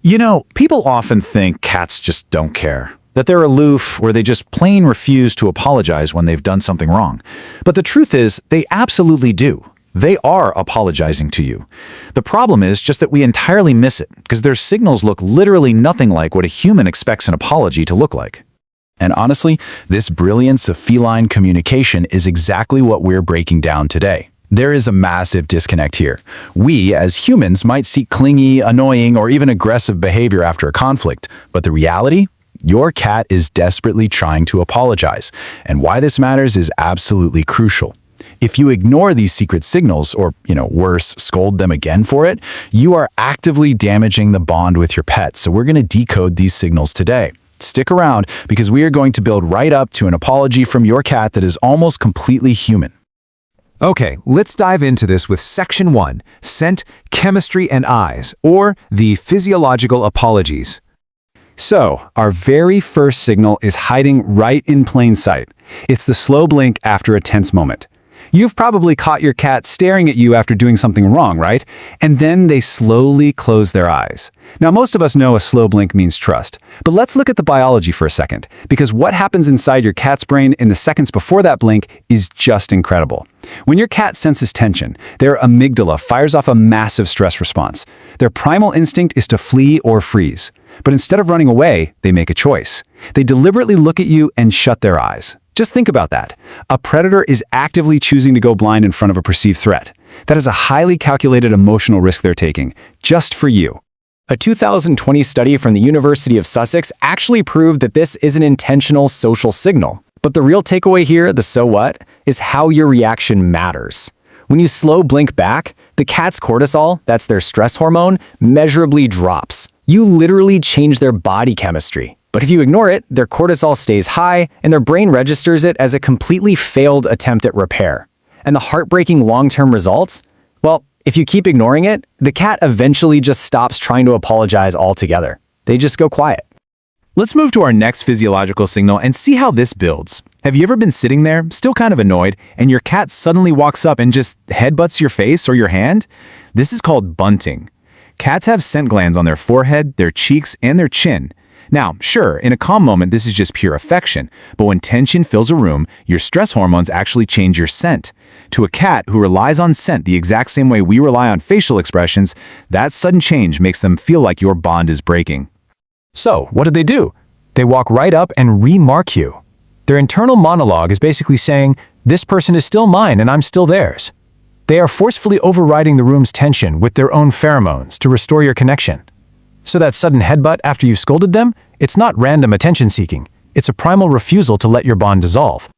You know, people often think cats just don't care, that they're aloof or they just plain refuse to apologize when they've done something wrong. But the truth is, they absolutely do. They are apologizing to you. The problem is just that we entirely miss it, because their signals look literally nothing like what a human expects an apology to look like. And honestly, this brilliance of feline communication is exactly what we're breaking down today. There is a massive disconnect here. We, as humans, might seek clingy, annoying, or even aggressive behavior after a conflict, but the reality? Your cat is desperately trying to apologize, and why this matters is absolutely crucial. If you ignore these secret signals, or, worse, scold them again for it, you are actively damaging the bond with your pet, so we're going to decode these signals today. Stick around, because we are going to build right up to an apology from your cat that is almost completely human. Okay, let's dive into this with Section 1, Scent, Chemistry, and Eyes, or the physiological apologies. So, our very first signal is hiding right in plain sight. It's the slow blink after a tense moment. You've probably caught your cat staring at you after doing something wrong, right? And then they slowly close their eyes. Now, most of us know a slow blink means trust, but let's look at the biology for a second, because what happens inside your cat's brain in the seconds before that blink is just incredible. When your cat senses tension, their amygdala fires off a massive stress response. Their primal instinct is to flee or freeze. But instead of running away, they make a choice. They deliberately look at you and shut their eyes. Just think about that. A predator is actively choosing to go blind in front of a perceived threat. That is a highly calculated emotional risk they're taking, just for you. A 2020 study from the University of Sussex actually proved that this is an intentional social signal. But the real takeaway here, the so what, is how your reaction matters. When you slow blink back, the cat's cortisol, that's their stress hormone, measurably drops. You literally change their body chemistry. But if you ignore it, their cortisol stays high and their brain registers it as a completely failed attempt at repair. And the heartbreaking long-term results? Well, if you keep ignoring it, the cat eventually just stops trying to apologize altogether. They just go quiet. Let's move to our next physiological signal and see how this builds. Have you ever been sitting there, still kind of annoyed, and your cat suddenly walks up and just headbutts your face or your hand? This is called bunting. Cats have scent glands on their forehead, their cheeks, and their chin. Now, sure, in a calm moment, this is just pure affection, but when tension fills a room, your stress hormones actually change your scent. To a cat who relies on scent the exact same way we rely on facial expressions, that sudden change makes them feel like your bond is breaking. So, what do? They walk right up and remark you. Their internal monologue is basically saying, "This person is still mine and I'm still theirs." They are forcefully overriding the room's tension with their own pheromones to restore your connection. So that sudden headbutt after you've scolded them, it's not random attention-seeking. It's a primal refusal to let your bond dissolve.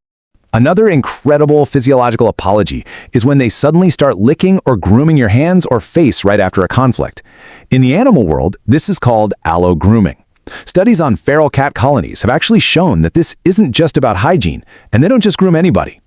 Another incredible physiological apology is when they suddenly start licking or grooming your hands or face right after a conflict. In the animal world, this is called allo-grooming. Studies on feral cat colonies have actually shown that this isn't just about hygiene, and they don't just groom anybody.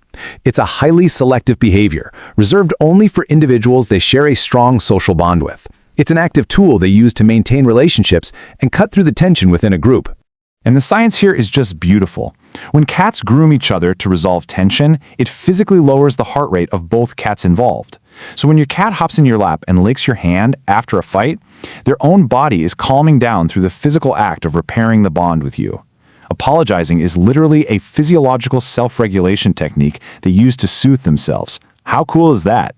It's a highly selective behavior, reserved only for individuals they share a strong social bond with. It's an active tool they use to maintain relationships and cut through the tension within a group. And the science here is just beautiful. When cats groom each other to resolve tension, it physically lowers the heart rate of both cats involved. So when your cat hops in your lap and licks your hand after a fight, their own body is calming down through the physical act of repairing the bond with you. Apologizing is literally a physiological self-regulation technique they use to soothe themselves. How cool is that?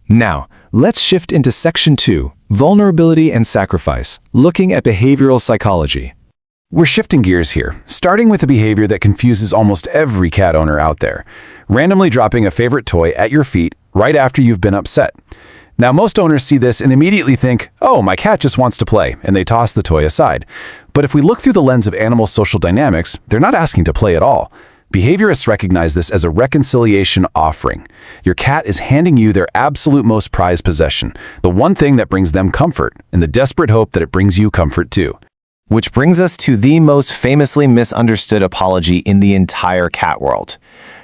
Now, let's shift into Section 2, Vulnerability and Sacrifice, looking at behavioral psychology. We're shifting gears here, starting with a behavior that confuses almost every cat owner out there, randomly dropping a favorite toy at your feet right after you've been upset. Now, most owners see this and immediately think, "Oh, my cat just wants to play," and they toss the toy aside. But if we look through the lens of animal social dynamics, they're not asking to play at all. Behaviorists recognize this as a reconciliation offering. Your cat is handing you their absolute most prized possession, the one thing that brings them comfort, in the desperate hope that it brings you comfort too. Which brings us to the most famously misunderstood apology in the entire cat world.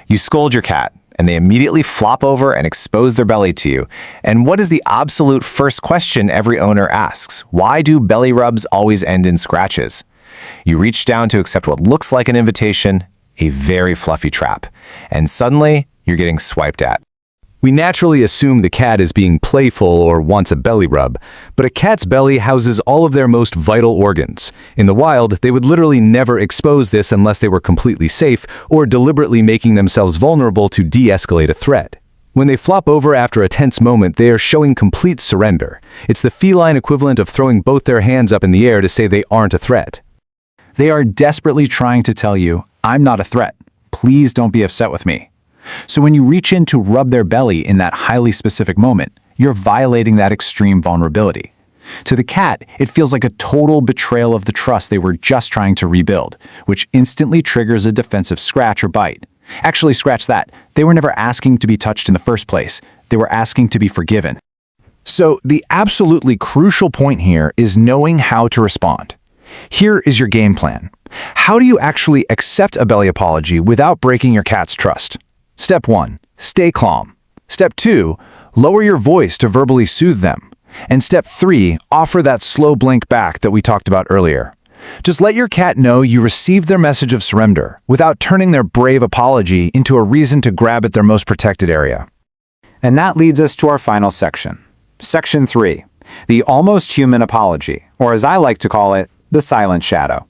You scold your cat, and they immediately flop over and expose their belly to you. And what is the absolute first question every owner asks? Why do belly rubs always end in scratches? You reach down to accept what looks like an invitation, a very fluffy trap, and suddenly you're getting swiped at. We naturally assume the cat is being playful or wants a belly rub, but a cat's belly houses all of their most vital organs. In the wild, they would literally never expose this unless they were completely safe or deliberately making themselves vulnerable to de-escalate a threat. When they flop over after a tense moment, they are showing complete surrender. It's the feline equivalent of throwing both their hands up in the air to say they aren't a threat. They are desperately trying to tell you, I'm not a threat. Please don't be upset with me. So when you reach in to rub their belly in that highly specific moment, you're violating that extreme vulnerability. To the cat, it feels like a total betrayal of the trust they were just trying to rebuild, which instantly triggers a defensive scratch or bite. Actually, scratch that. They were never asking to be touched in the first place. They were asking to be forgiven. So the absolutely crucial point here is knowing how to respond. Here is your game plan. How do you actually accept a belly apology without breaking your cat's trust? Step 1. Stay calm. Step 2. Lower your voice to verbally soothe them. And step 3. Offer that slow blink back that we talked about earlier. Just let your cat know you received their message of surrender without turning their brave apology into a reason to grab at their most protected area. And that leads us to our final section. Section 3. The almost human apology, or as I like to call it, the silent shadow.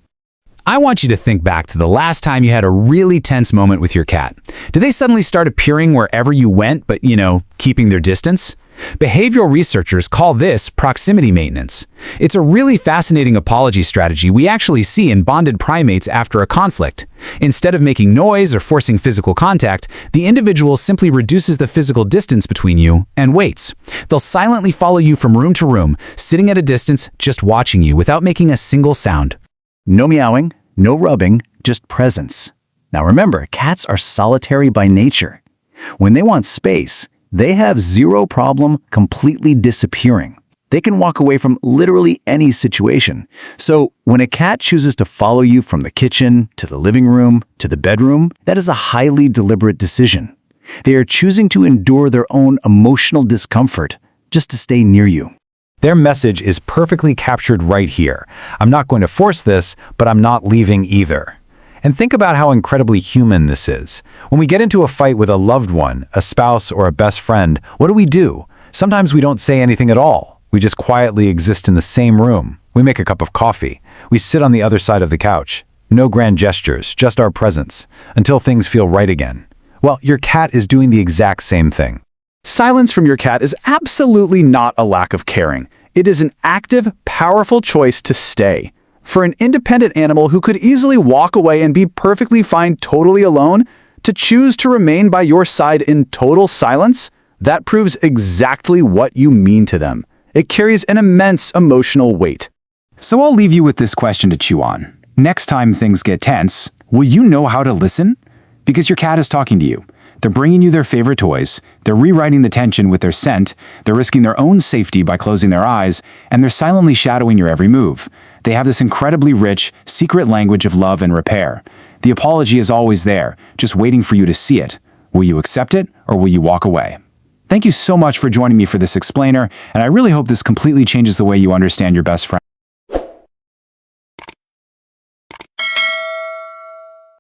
I want you to think back to the last time you had a really tense moment with your cat. Did they suddenly start appearing wherever you went, but, keeping their distance? Behavioral researchers call this proximity maintenance. It's a really fascinating apology strategy we actually see in bonded primates after a conflict. Instead of making noise or forcing physical contact, the individual simply reduces the physical distance between you and waits. They'll silently follow you from room to room, sitting at a distance, just watching you without making a single sound. No meowing, no rubbing, just presence. Now remember, cats are solitary by nature. When they want space, they have zero problem completely disappearing. They can walk away from literally any situation. So when a cat chooses to follow you from the kitchen, to the living room, to the bedroom, that is a highly deliberate decision. They are choosing to endure their own emotional discomfort just to stay near you. Their message is perfectly captured right here. I'm not going to force this, but I'm not leaving either. And think about how incredibly human this is. When we get into a fight with a loved one, a spouse, or a best friend, what do? Sometimes we don't say anything at all. We just quietly exist in the same room. We make a cup of coffee. We sit on the other side of the couch. No grand gestures, just our presence, until things feel right again. Well, your cat is doing the exact same thing. Silence from your cat is absolutely not a lack of caring. It is an active, powerful choice to stay. For an independent animal who could easily walk away and be perfectly fine totally alone, to choose to remain by your side in total silence, that proves exactly what you mean to them. It carries an immense emotional weight. So I'll leave you with this question to chew on. Next time things get tense, will you know how to listen? Because your cat is talking to you. They're bringing you their favorite toys, they're rewriting the tension with their scent, they're risking their own safety by closing their eyes, and they're silently shadowing your every move. They have this incredibly rich, secret language of love and repair. The apology is always there, just waiting for you to see it. Will you accept it, or will you walk away? Thank you so much for joining me for this explainer, and I really hope this completely changes the way you understand your best friend.